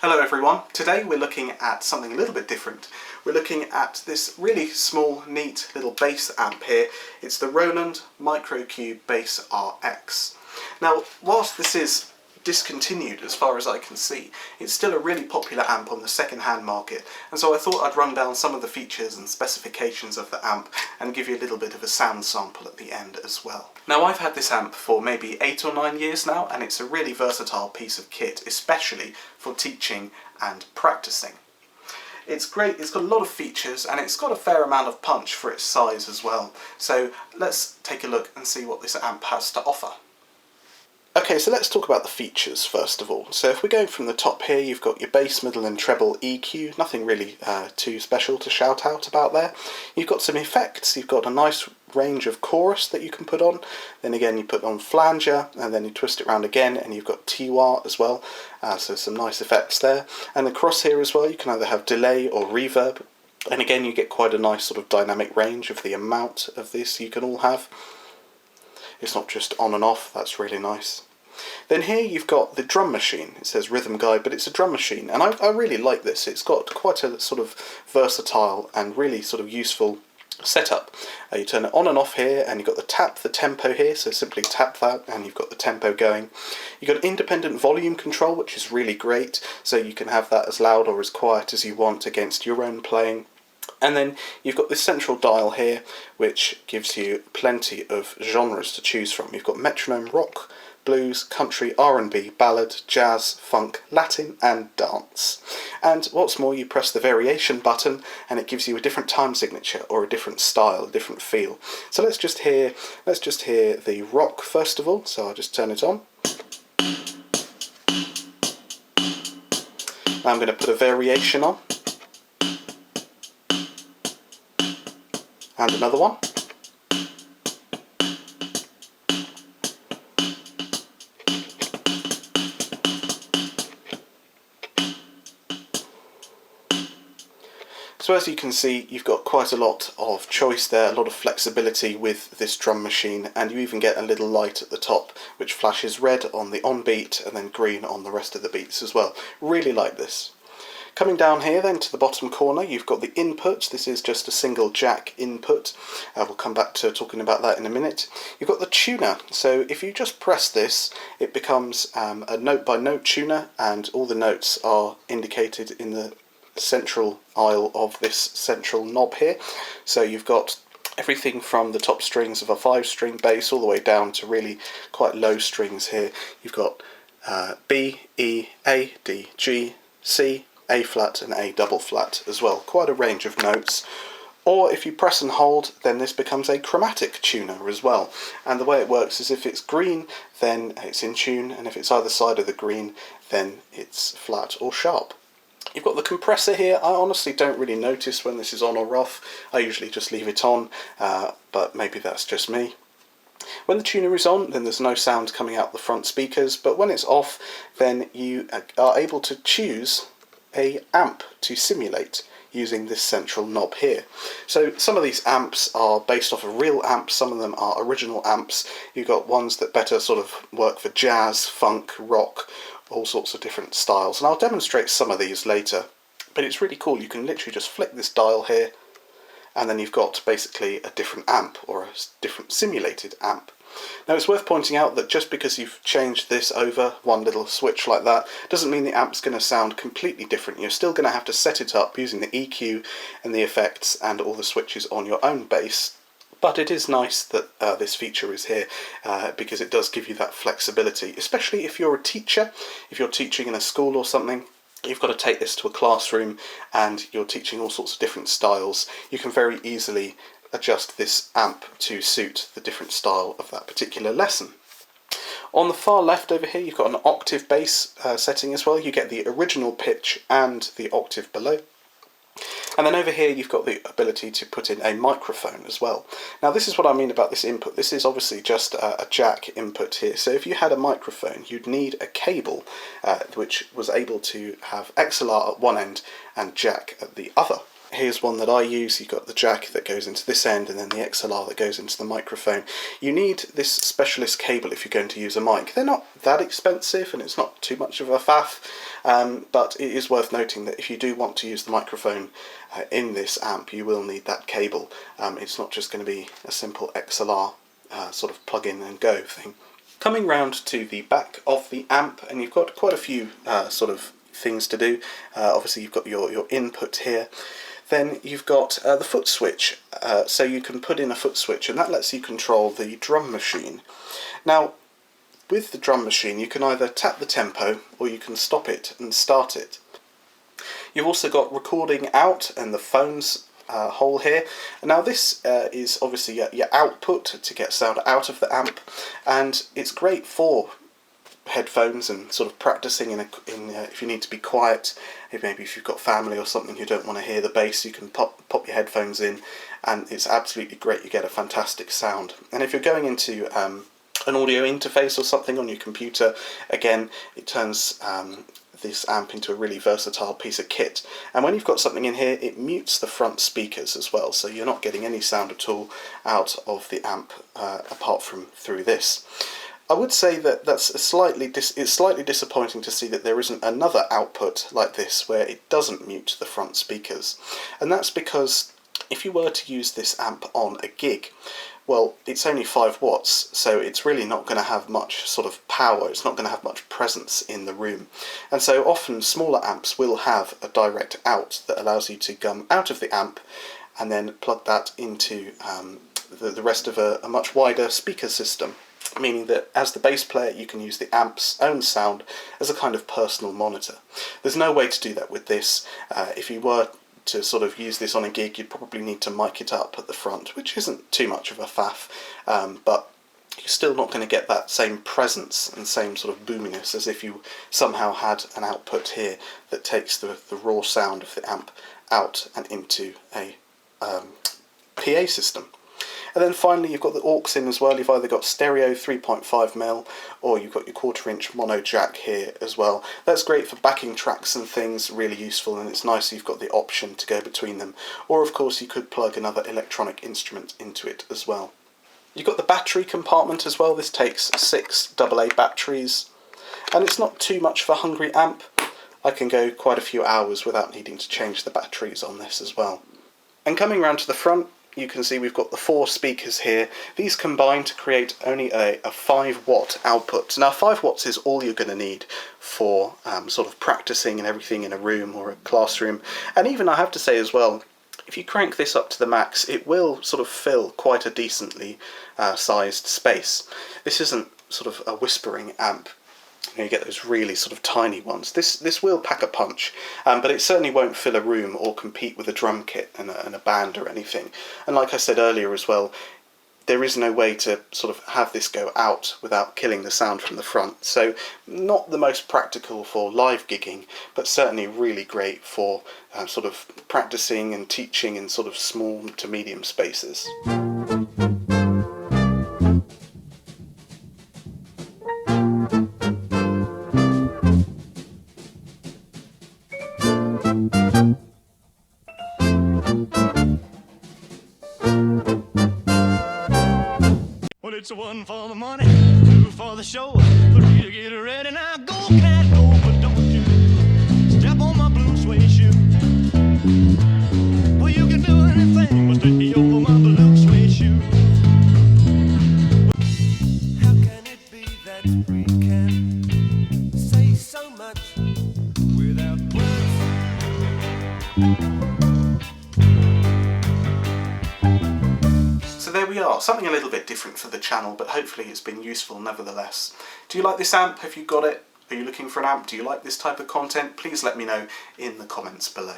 Hello everyone, today we're looking at something a little bit different. We're looking at this really small, neat little bass amp here. It's the Roland Microcube Bass RX. Now, whilst this is discontinued as far as I can see, it's still a really popular amp on the second-hand market, and so I thought I'd run down some of the features and specifications of the amp and give you a little bit of a sound sample at the end as well. Now, I've had this amp for maybe 8 or 9 years now, and it's a really versatile piece of kit, especially for teaching and practicing. It's great, it's got a lot of features, and it's got a fair amount of punch for its size as well. So let's take a look and see what this amp has to offer. Okay, so let's talk about the features first of all. So if we're going from the top here, you've got your bass, middle and treble EQ, nothing really too special to shout out about there. You've got some effects, you've got a nice range of chorus that you can put on, then again you put on flanger, and then you twist it around again, and you've got tiwa as well, so some nice effects there. And across here as well, you can either have delay or reverb, and again you get quite a nice sort of dynamic range of the amount of this you can all have. It's not just on and off, that's really nice. Then here you've got the drum machine. It says rhythm guide, but it's a drum machine, and I really like this. It's got quite a sort of versatile and really sort of useful setup. You turn it on and off here, and you've got the tempo here, so simply tap that and you've got the tempo going. You've got independent volume control, which is really great, so you can have that as loud or as quiet as you want against your own playing. And then you've got this central dial here, which gives you plenty of genres to choose from. You've got metronome, rock, blues, country, R&B, ballad, jazz, funk, Latin and dance. And what's more, you press the variation button and it gives you a different time signature or a different style, a different feel. So let's just hear the rock first of all, so I'll just turn it on. Now I'm going to put a variation on. And another one. So as you can see, you've got quite a lot of choice there, a lot of flexibility with this drum machine, and you even get a little light at the top which flashes red on the on beat and then green on the rest of the beats as well. Really like this. Coming down here then to the bottom corner, you've got the input. This is just a single jack input. We'll come back to talking about that in a minute. You've got the tuner. So if you just press this, it becomes a note by note tuner, and all the notes are indicated in the central aisle of this central knob here. So you've got everything from the top strings of a 5-string bass all the way down to really quite low strings here. You've got B, E, A, D, G, C, A flat and A double flat as well. Quite a range of notes. Or if you press and hold, then this becomes a chromatic tuner as well. And the way it works is if it's green, then it's in tune, and if it's either side of the green, then it's flat or sharp. You've got the compressor here. I honestly don't really notice when this is on or off. I usually just leave it on, but maybe that's just me. When the tuner is on, then there's no sound coming out the front speakers, but when it's off, then you are able to choose a amp to simulate using this central knob here. So some of these amps are based off of real amps, some of them are original amps. You've got ones that better sort of work for jazz, funk, rock, all sorts of different styles, and I'll demonstrate some of these later. But it's really cool. You can literally just flick this dial here, and then you've got basically a different amp or a different simulated amp. Now it's worth pointing out that just because you've changed this over, one little switch like that, doesn't mean the amp's going to sound completely different. You're still going to have to set it up using the EQ and the effects and all the switches on your own bass. But it is nice that this feature is here because it does give you that flexibility, especially if you're a teacher, if you're teaching in a school or something. You've got to take this to a classroom and you're teaching all sorts of different styles. You can very easily adjust this amp to suit the different style of that particular lesson. On the far left over here, you've got an octave bass setting as well. You get the original pitch and the octave below. And then over here you've got the ability to put in a microphone as well. Now this is what I mean about this input. This is obviously just a jack input here. So if you had a microphone, you'd need a cable which was able to have XLR at one end and jack at the other. Here's one that I use. You've got the jack that goes into this end and then the XLR that goes into the microphone. You need this specialist cable if you're going to use a mic. They're not that expensive and it's not too much of a faff, but it is worth noting that if you do want to use the microphone in this amp, you will need that cable. It's not just going to be a simple XLR sort of plug in and go thing. Coming round to the back of the amp, and you've got quite a few sort of things to do. Obviously you've got your input here. Then you've got the foot switch, so you can put in a foot switch and that lets you control the drum machine. Now with the drum machine you can either tap the tempo or you can stop it and start it. You've also got recording out and the phones hole here. Now this is obviously your output to get sound out of the amp, and it's great for headphones and sort of practicing if you need to be quiet. Maybe if you've got family or something who don't want to hear the bass, you can pop your headphones in and it's absolutely great. You get a fantastic sound. And if you're going into an audio interface or something on your computer, again it turns this amp into a really versatile piece of kit. And when you've got something in here, it mutes the front speakers as well, so you're not getting any sound at all out of the amp apart from through this. I would say that it's slightly disappointing to see that there isn't another output like this where it doesn't mute the front speakers. And that's because if you were to use this amp on a gig, well, it's only 5 watts, so it's really not going to have much sort of power, it's not going to have much presence in the room. And so often smaller amps will have a direct out that allows you to come out of the amp and then plug that into the rest of a much wider speaker system. Meaning that as the bass player you can use the amp's own sound as a kind of personal monitor. There's no way to do that with this. If you were to sort of use this on a gig, you'd probably need to mic it up at the front, which isn't too much of a faff, but you're still not going to get that same presence and same sort of boominess as if you somehow had an output here that takes the raw sound of the amp out and into a PA system. And then finally you've got the aux in as well. You've either got stereo 3.5mm or you've got your 1/4" mono jack here as well. That's great for backing tracks and things, really useful, and it's nice you've got the option to go between them. Or of course you could plug another electronic instrument into it as well. You've got the battery compartment as well. This takes 6 AA batteries and it's not too much for a hungry amp. I can go quite a few hours without needing to change the batteries on this as well. And coming round to the front, you can see we've got the 4 speakers here. These combine to create only a 5 watt output. Now 5 watts is all you're going to need for sort of practicing and everything in a room or a classroom. And even I have to say as well, if you crank this up to the max, it will sort of fill quite a decently sized space. This isn't sort of a whispering amp. You get those really sort of tiny ones. This will pack a punch, but it certainly won't fill a room or compete with a drum kit and a band or anything. And like I said earlier as well, there is no way to sort of have this go out without killing the sound from the front. So not the most practical for live gigging, but certainly really great for sort of practicing and teaching in sort of small to medium spaces. Well, it's 1 for the money, 2 for the show, 3 to get ready. Now go, cat, go, but don't you step on my blue suede shoe. Well, you can do anything but stay over my blue suede shoe. How can it be that we can say so much without words? So there we are, something a little bit different for the channel, but hopefully it's been useful nevertheless. Do you like this amp? Have you got it? Are you looking for an amp? Do you like this type of content? Please let me know in the comments below.